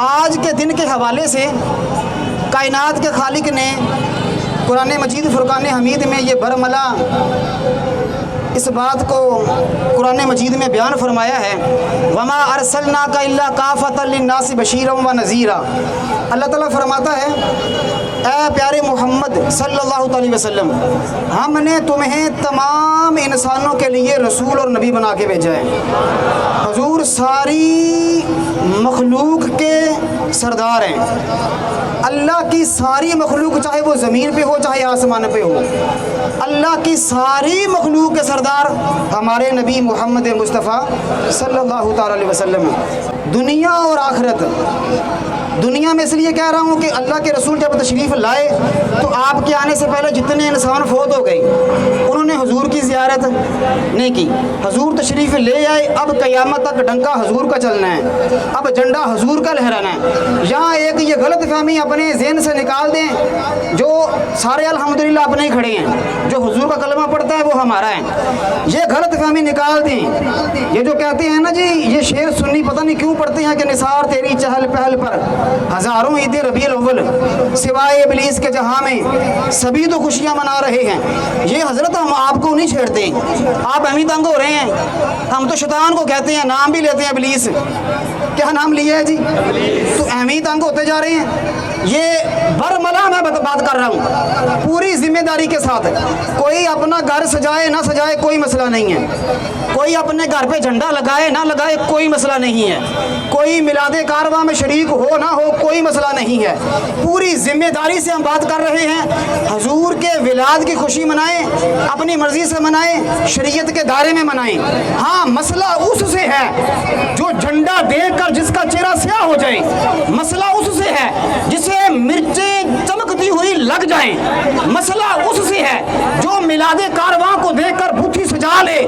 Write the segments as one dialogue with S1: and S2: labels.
S1: آج کے دن کے حوالے سے کائنات کے خالق نے قرآن مجید فرقان حمید میں یہ برملا اس بات کو قرآن مجید میں بیان فرمایا ہے، وما ارسلناک الا کافۃ للناس بشیرا و نذیرا۔ اللہ تعالیٰ فرماتا ہے اے پیارے محمد صلی اللہ علیہ وسلم، ہم نے تمہیں تمام انسانوں کے لیے رسول اور نبی بنا کے بھیجا ہے۔ حضور ساری مخلوق کے سردار ہیں، اللہ کی ساری مخلوق، چاہے وہ زمین پہ ہو چاہے آسمان پہ ہو، اللہ کی ساری مخلوق کے سردار ہمارے نبی محمد مصطفیٰ صلی اللہ تعالی علیہ وسلم ہیں۔ دنیا اور آخرت، دنیا میں اس لیے کہہ رہا ہوں کہ اللہ کے رسول جب تشریف لائے تو آپ کے آنے سے پہلے جتنے انسان فوت ہو گئے انہوں نے حضور کی زیارت نہیں کی۔ حضور تشریف لے آئے، اب قیامت تک ڈنکا حضور کا چلنا ہے، اب جھنڈا حضور کا لہرانا ہے۔ یہاں ایک یہ غلط فہمی اپنے ذہن سے نکال دیں، جو سارے الحمدللہ اپنے ہی کھڑے ہیں، جو حضور کا کلمہ پڑھتا ہے وہ ہمارا ہے، یہ غلط فہمی نکال دیں۔ یہ جو کہتے ہیں نا جی یہ شعر سنی پتہ نہیں کیوں پڑھتے ہیں کہ نثار تیری چہل پہل پر ہزاروں عید ربیع الاول، سوائے ابلیس کے جہاں میں سبھی تو خوشیاں منا رہے ہیں۔ یہ حضرت ہم آپ کو نہیں چھیڑتے، آپ ہم ہی تنگ ہو رہے ہیں۔ ہم تو شیطان کو کہتے ہیں، نام بھی لیتے ہیں ابلیس، کیا نام لیا ہے جی؟ تو ہم ہی تنگ ہوتے جا رہے ہیں۔ یہ برملا میں بات کر رہا ہوں پوری ذمہ داری کے ساتھ۔ کوئی اپنا گھر سجائے نہ سجائے کوئی مسئلہ نہیں ہے، کوئی اپنے گھر پہ جھنڈا لگائے نہ لگائے کوئی مسئلہ نہیں ہے، کوئی میلاد کارواں میں شریک ہو نہ ہو کوئی مسئلہ نہیں ہے۔ پوری ذمہ داری سے ہم بات کر رہے ہیں، حضور کے ولادت کی خوشی منائیں، اپنی مرضی سے منائیں، شریعت کے دائرے میں منائیں۔ ہاں مسئلہ اس سے ہے جو جھنڈا دیکھ کر جس کا چہرہ سیاہ ہو جائے، مسئلہ اس سے ہے جسے مرچیں چمکتی ہوئی لگ جائیں، مسئلہ اس سے ہے جو میلاد کارواں کو دیکھ کر بوتھی سجا لے۔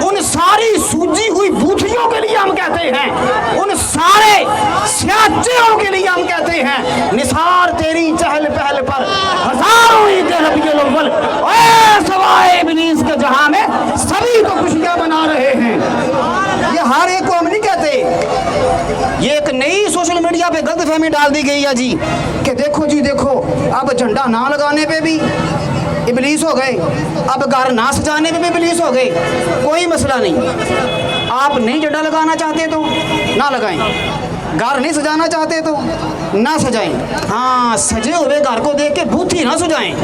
S1: ان ساری سوجی ہوئی بوتھیوں کے لیے ہم کہتے ہیں، ان سارے سیاہ چہروں کے لیے ہم کہتے ہیں نثار تیری چہل پہل پر ہزاروں عید ربیع الاول، اے سوائے ابلیس کے جہاں میں سبھی تو خوشیاں منا رہے ہیں۔ یہ ہر ایک کو ہم نہیں کہتے، یہ ایک نئی سوشل میڈیا پہ غلط فہمی ڈال دی گئی ہے جی کہ دیکھو جی دیکھو اب جھنڈا نہ لگانے پہ بھی ابلیس ہو گئے، اب گھر نہ سجانے پہ بھی ابلیس ہو گئے۔ کوئی مسئلہ نہیں، آپ نہیں جھنڈا لگانا چاہتے تو نہ لگائیں، گھر نہیں سجانا چاہتے تو نہ سجائیں، ہاں سجے ہوئے گھر کو دیکھ کے بوتھی نہ سجائیں۔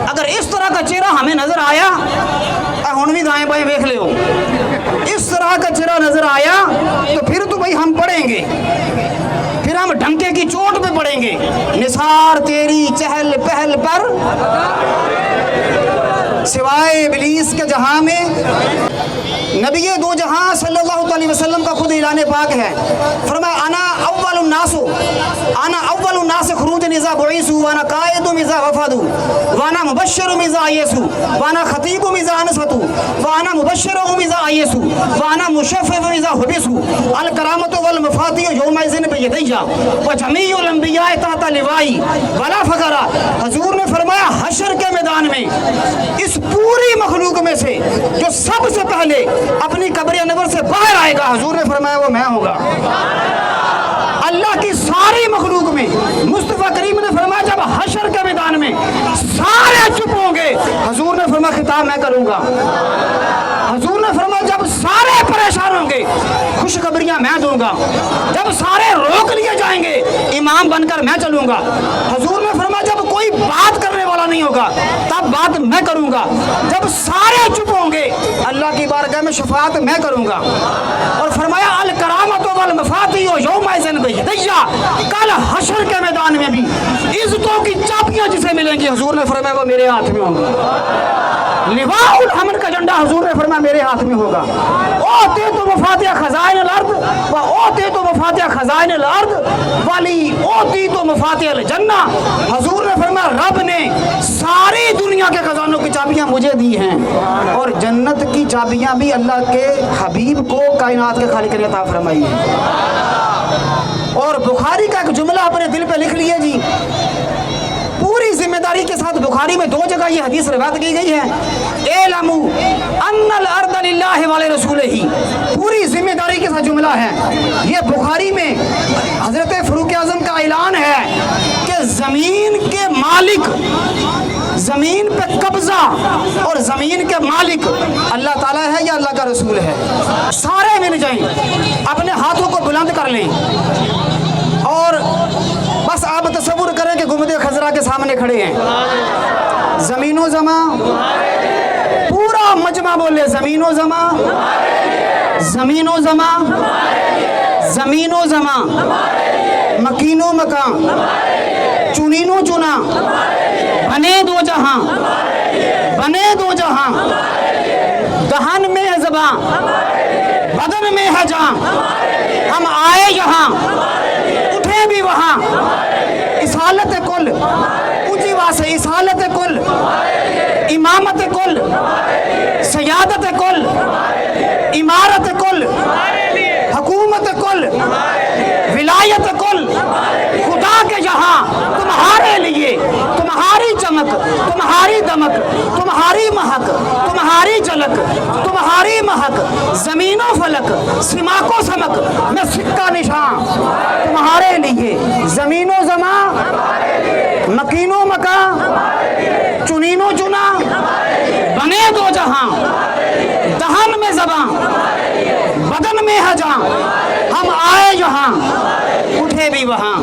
S1: اگر اس طرح کا چہرہ ہمیں نظر آیا، ہن بھی دائیں بائیں دیکھ لو، اس طرح کا چہرہ نظر آیا تو پھر تو بھائی ہم پڑھیں گے، پھر ہم ڈنکے کی چوٹ پہ پڑھیں گے، نثار تیری چہل پہل پر سوائے ابلیس کے جہاں میں۔ نبی دو جہاں صلی اللہ علیہ وسلم کا خود اعلان پاک ہے، فرمایا انا اول الناس خروجا اذا بعثوا وانا قائد اذا وفدوا وانا مبشر اذا عيسوا وانا خطيب اذا انصتوا وانا مبشر اذا عيسوا وانا مشفف اذا حبسوا الكرامة والمفاتيح يومئذ بيدي وجميع الانبياء تحت لوائی ولا فخر۔ حضور نے فرمایا حشر کے میدان میں اس پوری مخلوق میں سے جو سب سے پہلے اپنی قبر انور سے باہر آئے گا، حضور نے فرمایا وہ میں ہوگا۔ اللہ کی ساری مخلوق میں مصطفیٰ کریم نے فرمایا جب حشر کے میدان میں سارے چپ ہوں گے، حضور نے فرمایا خطاب میں کروں گا۔ حضور نے فرمایا جب سارے پریشان ہوں گے خوشخبریاں میں دوں گا، جب سارے روک لیے جائیں گے امام بن کر میں چلوں گا۔ حضور نے فرمایا جب کوئی بات کرنے والا نہیں ہوگا تب بات میں کروں گا، جب سارے چپ ہوں گے اللہ کی بارگاہ میں شفاعت میں کروں گا۔ اور فرمایا الکرامۃ والمفاتیح یومئذ بیدی، کل حشر کے میدان میں بھی عزتوں کی چابیاں جسے ملیں گی، حضور نے فرمایا وہ میرے ہاتھ میں ہوگا۔ لواء الحمد کا جھنڈا حضور نے فرمایا میرے ہاتھ میں ہوگا۔ اوتیت مفاتیح خزائن الارض و اوتیت مفاتیح خزائن الارض ولی اوتیت مفاتیح الجنہ۔ حضور نے فرمایا رب نے ساری دنیا کے خزانوں کی چابیاں مجھے دی ہیں، اور جنت کی چابیاں بھی اللہ کے حبیب کو کائنات کے خالق نے عطا فرمائی ہیں۔ اور بخاری کا ایک جملہ اپنے دل پہ لکھ لیے جی، پوری ذمہ داری کے ساتھ بخاری میں دو جگہ یہ حدیث روایت کی گئی ہے، اعلموا ان الارض للہ ولرسولہ، پوری ذمہ داری کے ساتھ جملہ ہے یہ، بخاری میں زمین کے مالک، زمین پہ قبضہ اور زمین کے مالک اللہ تعالیٰ ہے یا اللہ کا رسول ہے؟ سارے مل جائیں، اپنے ہاتھوں کو بلند کر لیں اور بس آپ تصور کریں کہ گنبد خضرا کے سامنے کھڑے ہیں. زمین و زمان، پورا مجمع بولے زمین و زمان، زمین و زمان، زمین و زمان، مکین و مکان، چنین و چنا، بنے دو جہاں، بنے دو جہاں، دہن میں ہے زباں، بدن میں ہے جاں، ہم آئے یہاں اٹھے بھی وہاں، اصالت کل اونچی واسے، اصالت کل، امامت کل، سیادت کل، امارت کل، حکومت کل، ولایت کل، خدا کے یہاں تمہارے لیے، تمہاری چمک، تمہاری دمک، تمہاری مہک، تمہاری جھلک، تمہاری مہک، زمین و فلک، سماک و سمک میں سکہ نشان تمہارے لیے. زمین و زمان، مکین و مکان، چنین و چنا، بنے دو جہاں، دہن میں زباں، بدن میں ہے جاں، ہم آئے یہاں اٹھے بھی وہاں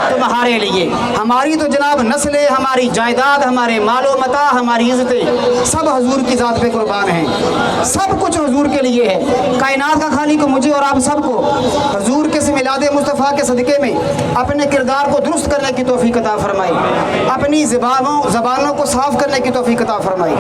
S1: تمہارے لیے. ہماری تو جناب نسلیں، ہماری جائیداد، ہمارے مال و متاع، ہماری عزتیں سب حضور کی ذات پہ قربان ہیں. سب کچھ حضور کے لیے ہے. کائنات کا خالق مجھے اور آپ سب کو حضور کے میلاد مصطفیٰ کے صدقے میں اپنے کردار کو درست کرنے کی توفیق عطا فرمائی، اپنی زبانوں کو صاف کرنے کی توفیق عطا فرمائی.